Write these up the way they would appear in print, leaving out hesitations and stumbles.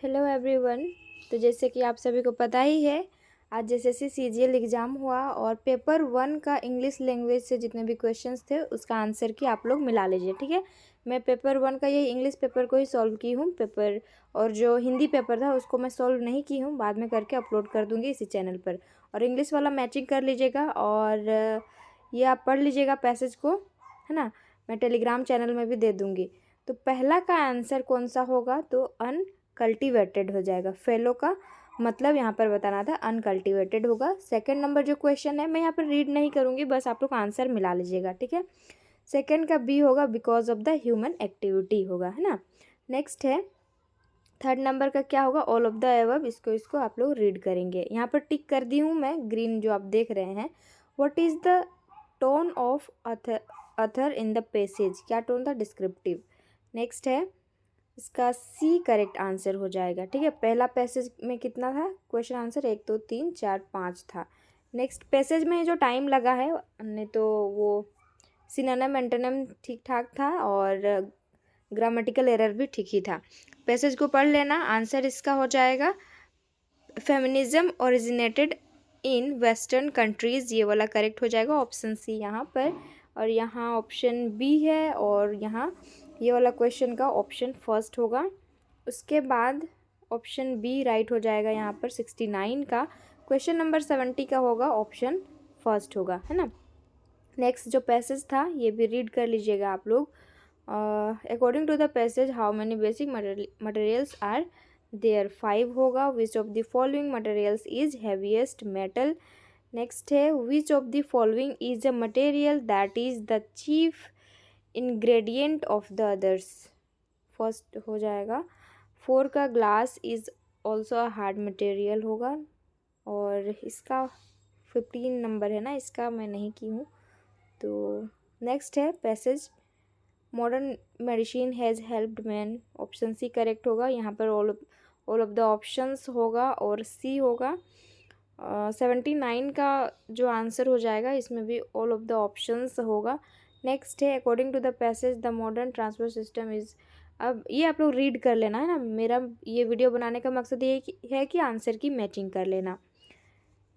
Hello everyone. तो जैसे कि आप सभी को पता ही है, आज जैसे सीजीएल एग्ज़ाम हुआ और पेपर 1 का इंग्लिश लैंग्वेज से जितने भी क्वेश्चंस थे उसका आंसर की आप लोग मिला लीजिए। ठीक है, मैं पेपर 1 का यही इंग्लिश पेपर को ही सॉल्व की हूँ। पेपर और जो हिंदी पेपर था उसको मैं सॉल्व नहीं की हूँ, बाद में करके अपलोड कर दूँगी इसी चैनल पर। और इंग्लिश वाला मैचिंग कर लीजिएगा और ये आप पढ़ लीजिएगा पैसेज को, है ना। मैं टेलीग्राम चैनल में भी दे दूँगी। तो पहला का आंसर कौन सा होगा, तो अनकल्टिवेटेड हो जाएगा। फेलो का मतलब यहाँ पर बताना था, अनकल्टिवेटेड होगा। सेकंड नंबर जो क्वेश्चन है मैं यहाँ पर रीड नहीं करूँगी, बस आप लोग आंसर मिला लीजिएगा। ठीक है, सेकंड का बी होगा, because of the human activity होगा, है ना। नेक्स्ट है थर्ड नंबर का क्या होगा, ऑल ऑफ द एबव। इसको आप लोग रीड करेंगे। यहाँ पर टिक कर दी हूँ मैं, ग्रीन जो आप देख रहे हैं। What is the tone of author in the passage, क्या टोन था, डिस्क्रिप्टिव। नेक्स्ट है इसका सी करेक्ट आंसर हो जाएगा। ठीक है, पहला पैसेज में कितना था क्वेश्चन आंसर, 1 2 3 4 5 था। नेक्स्ट पैसेज में जो टाइम लगा है हमने, तो वो सिनोनिम एंटोनिम ठीक ठाक था और ग्रामेटिकल एरर भी ठीक ही था। पैसेज को पढ़ लेना। आंसर इसका हो जाएगा feminism originated in western countries, ये वाला करेक्ट हो जाएगा, ऑप्शन सी यहाँ पर। और यहाँ ऑप्शन बी है और यहाँ ये वाला क्वेश्चन का ऑप्शन फर्स्ट होगा। उसके बाद ऑप्शन बी राइट हो जाएगा यहाँ पर 69 का। क्वेश्चन नंबर 70 का होगा, ऑप्शन फर्स्ट होगा, है ना। नेक्स्ट जो पैसेज था ये भी रीड कर लीजिएगा आप लोग। According to the passage how many basic materials are there, 5 होगा। Which of the following materials is heaviest metal. Next है which of the following is a material that is the chief ingredient of the others, first हो जाएगा। 4 का glass is also a hard material होगा। और इसका 15 number है ना, इसका मैं नहीं की हूँ। तो नेक्स्ट है passage modern medicine has helped man, option C correct होगा। यहाँ पर ऑल ऑफ द ऑप्शंस होगा और सी होगा। 79 का जो आंसर हो जाएगा इसमें भी ऑल ऑफ द ऑप्शंस होगा। नेक्स्ट है according to the passage the modern transport system is, अब ये आप लोग रीड कर लेना, है ना। मेरा ये वीडियो बनाने का मकसद ये है कि आंसर की मैचिंग कर लेना।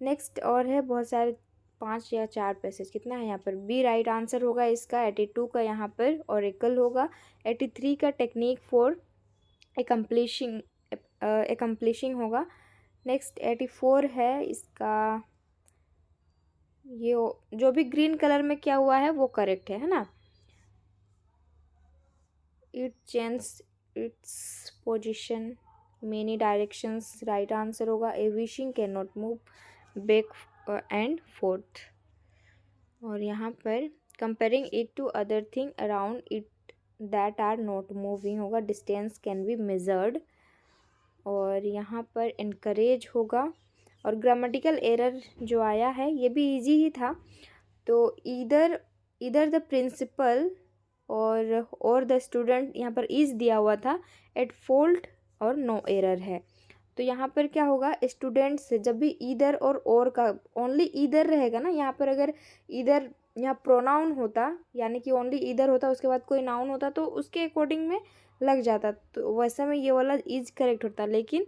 नेक्स्ट और है बहुत सारे 5 या 4 पैसेज, कितना है यहाँ पर, बी राइट आंसर होगा इसका। 82 का यहाँ पर ऑरेकल होगा। 83 का टेक्निक फॉर एकम्प्लिशिंग होगा। नेक्स्ट 84 है इसका, ये जो भी ग्रीन कलर में क्या हुआ है वो करेक्ट है ना। It change its position many directions, right answer होगा। A wishing can not move back and forth. और यहाँ पर comparing it to other thing around it that are not moving होगा। Distance can be measured. और यहाँ पर encourage होगा। और ग्रामेटिकल एरर जो आया है ये भी इजी ही था। तो इधर द प्रिंसिपल और द स्टूडेंट, यहाँ पर इज दिया हुआ था, एट फॉल्ट और नो एरर है। तो यहाँ पर क्या होगा, स्टूडेंट से जब भी इधर और का ओनली इधर रहेगा ना, यहाँ पर अगर इधर यहाँ प्रोनाउन होता, यानी कि ओनली इधर होता उसके बाद कोई नाउन होता तो उसके अकॉर्डिंग में लग जाता, तो वैसे में ये वाला इज करेक्ट होता। लेकिन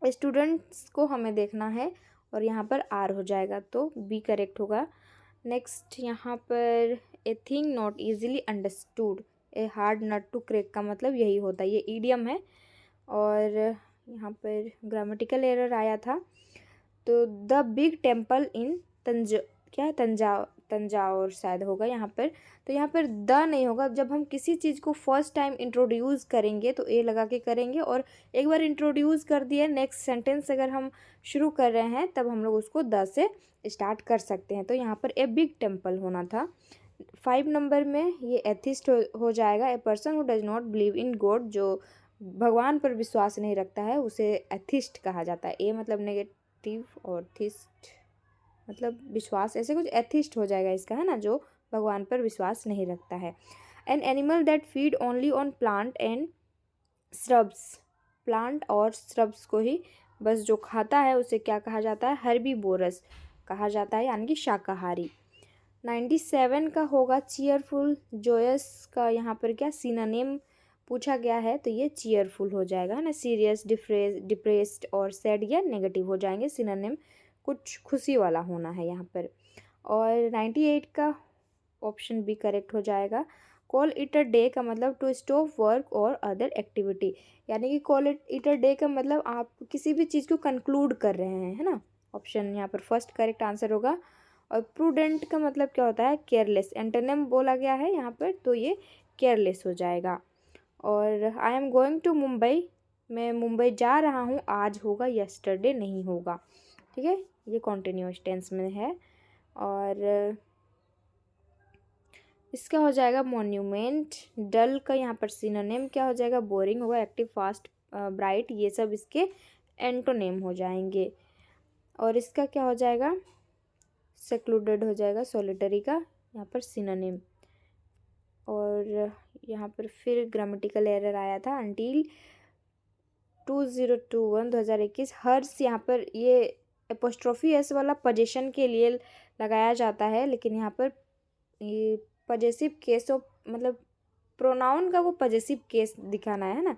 स्टूडेंट्स को हमें देखना है और यहाँ पर आर हो जाएगा, तो बी करेक्ट होगा। नेक्स्ट यहाँ पर a thing not easily understood, a hard nut to crack का मतलब यही होता है, ये ईडियम है। और यहाँ पर ग्रामेटिकल एरर आया था। तो the big temple in Thanjavur शायद होगा यहाँ पर। तो यहाँ पर द नहीं होगा। जब हम किसी चीज़ को फर्स्ट टाइम इंट्रोड्यूस करेंगे तो ए लगा के करेंगे, और एक बार इंट्रोड्यूस कर दिया नेक्स्ट सेंटेंस अगर हम शुरू कर रहे हैं तब हम लोग उसको द से स्टार्ट कर सकते हैं। तो यहाँ पर ए बिग टेम्पल होना था। 5 नंबर में ये एथिस्ट हो जाएगा। A person who does not believe in God, जो भगवान पर विश्वास नहीं रखता है उसे एथिस्ट कहा जाता है। ए मतलब नेगेटिव और थिस्ट मतलब विश्वास, ऐसे कुछ एथिस्ट हो जाएगा इसका, है ना, जो भगवान पर विश्वास नहीं रखता है। An animal that feed only on plant and shrubs, plant और श्रब्स को ही बस जो खाता है उसे क्या कहा जाता है, हर्बीवोरस कहा जाता है, यानी कि शाकाहारी। 97 का होगा चीयरफुल जोयस का यहाँ पर क्या सिनोनिम पूछा गया है तो ये चीयरफुल हो जाएगा ना, सीरियस, डिप्रेस्ड और सैड या नेगेटिव हो जाएंगे। सिनोनिम कुछ खुशी वाला होना है यहाँ पर। और 98 का ऑप्शन बी करेक्ट हो जाएगा। कॉल इट अ डे का मतलब टू स्टॉप वर्क और अदर एक्टिविटी, यानी कि कॉल इट अ डे का मतलब आप किसी भी चीज़ को कंक्लूड कर रहे हैं, है ना। ऑप्शन यहाँ पर फर्स्ट करेक्ट आंसर होगा। और प्रूडेंट का मतलब क्या होता है, केयरलेस, एंटोनिम बोला गया है यहाँ पर, तो ये केयरलेस हो जाएगा। और I am going to Mumbai, मैं मुंबई जा रहा हूँ, आज होगा, यस्टरडे नहीं होगा, ठीक है, ये कॉन्टिन्यूअस टेंस में है। और इसका हो जाएगा मॉन्यूमेंट। डल का यहाँ पर सिनोनिम क्या हो जाएगा, बोरिंग होगा, एक्टिव, फास्ट, ब्राइट, ये सब इसके एंटोनिम हो जाएंगे। और इसका क्या हो जाएगा, सेक्लूडेड हो जाएगा, सॉलिटरी का यहाँ पर सिनोनिम। और यहाँ पर फिर ग्रामेटिकल एरर आया था, अंटिल 2021 हर्ष, यहाँ पर ये एपोस्ट्रोफी एस वाला पोजीशन के लिए लगाया जाता है, लेकिन यहाँ पर ये पजेसिव केस ऑफ मतलब प्रोनाउन का वो पजेसिव केस दिखाना है ना,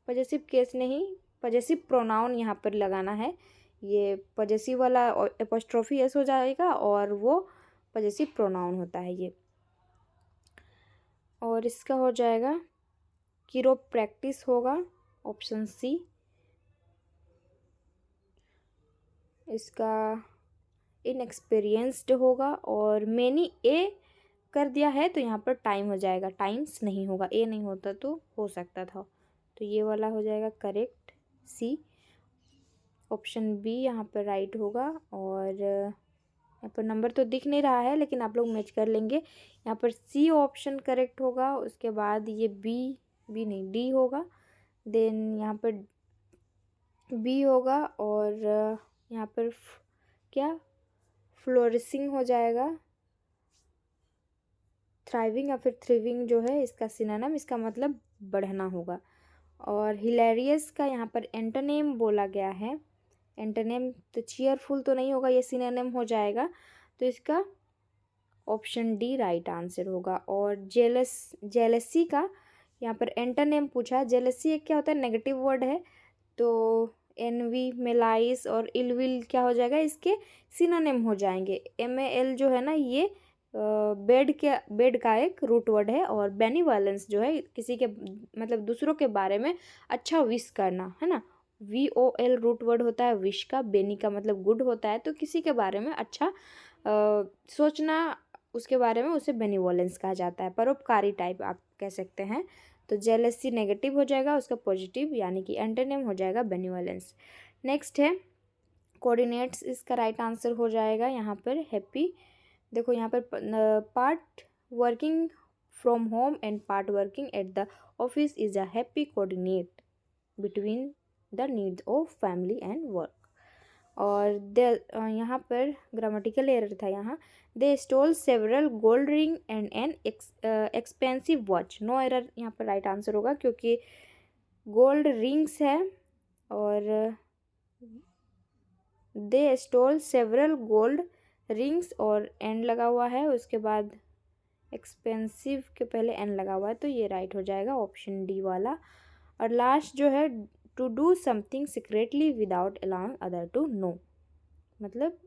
पजेसिव केस नहीं, पजेसिव प्रोनाउन यहाँ पर लगाना है। ये पजेसिव वाला एपोस्ट्रोफी एस हो जाएगा और वो पजेसिव प्रोनाउन होता है ये। और इसका हो जाएगा कीरोप्रैक्टिस होगा, ऑप्शन सी। इसका इनएक्सपीरियंस्ड होगा। और मैनी ए कर दिया है तो यहाँ पर टाइम हो जाएगा, टाइम्स नहीं होगा, ए नहीं होता तो हो सकता था, तो ये वाला हो जाएगा करेक्ट, सी। ऑप्शन बी यहाँ पर राइट होगा। और यहाँ पर नंबर तो दिख नहीं रहा है लेकिन आप लोग मैच कर लेंगे, यहाँ पर सी ऑप्शन करेक्ट होगा। उसके बाद ये बी नहीं, डी होगा, देन यहाँ पर बी होगा। और यहाँ पर क्या फ्लोरिसिंग हो जाएगा, थ्राइविंग या फिर थ्रिविंग जो है इसका सिनोनिम, इसका मतलब बढ़ना होगा। और हिलेरियस का यहाँ पर एंटोनिम बोला गया है, एंटोनिम तो चीयरफुल तो नहीं होगा, ये सिनोनिम हो जाएगा, तो इसका ऑप्शन डी राइट आंसर होगा। और जेलसी का यहाँ पर एंटोनिम पूछा, जेलसी एक क्या होता है, नेगेटिव वर्ड है, तो एनवी, मेलाइस और इलविल क्या हो जाएगा, इसके सिनोनिम हो जाएंगे। MAL जो है ना, ये बेड का एक रूट वर्ड है। और बेनिवोलेंस जो है किसी के मतलब दूसरों के बारे में अच्छा विश करना, है ना, VOL रूट वर्ड होता है विश का, बेनी का मतलब गुड होता है, तो किसी के बारे में अच्छा सोचना, उसके बारे में उसे बेनिवोलेंस कहा जाता है, परोपकारी टाइप आप कह सकते हैं। तो जेलसी नेगेटिव हो जाएगा, उसका पॉजिटिव यानी कि एंटोनिम हो जाएगा बेनिवोलेंस। नेक्स्ट है कोऑर्डिनेट्स, इसका राइट आंसर हो जाएगा यहाँ पर हैप्पी। देखो यहाँ पर part working from home and part working at the office is a happy coordinate between the needs of family and work. और यहाँ पर ग्रामेटिकल एरर था, यहाँ they stole several gold ring and an expensive watch, no error यहाँ पर right answer होगा क्योंकि gold rings है। और दे स्टोल सेवरल गोल्ड रिंग्स और एन लगा हुआ है, उसके बाद एक्सपेंसिव के पहले एन लगा हुआ है, तो ये राइट हो जाएगा ऑप्शन डी वाला। और लास्ट जो है to do something secretly without allowing other to know, मतलब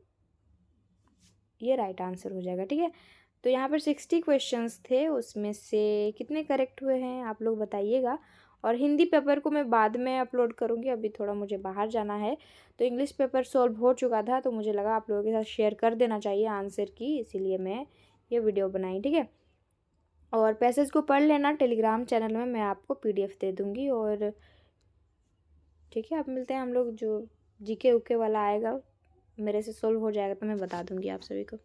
ये राइट आंसर हो जाएगा, ठीक है। तो यहाँ पर 60 क्वेश्चंस थे, उसमें से कितने करेक्ट हुए हैं आप लोग बताइएगा। और हिंदी पेपर को मैं बाद में अपलोड करूँगी, अभी थोड़ा मुझे बाहर जाना है, तो इंग्लिश पेपर सॉल्व हो चुका था, तो मुझे लगा आप लोगों के साथ शेयर कर देना चाहिए आंसर की, इसीलिए मैं ये वीडियो बनाई, ठीक है। और पैसेज को पढ़ लेना, टेलीग्राम चैनल में मैं आपको PDF दे दूँगी। और ठीक है, अब मिलते हैं हम लोग, जो GK उके वाला आएगा मेरे से सोल्व हो जाएगा तो मैं बता दूँगी आप सभी को।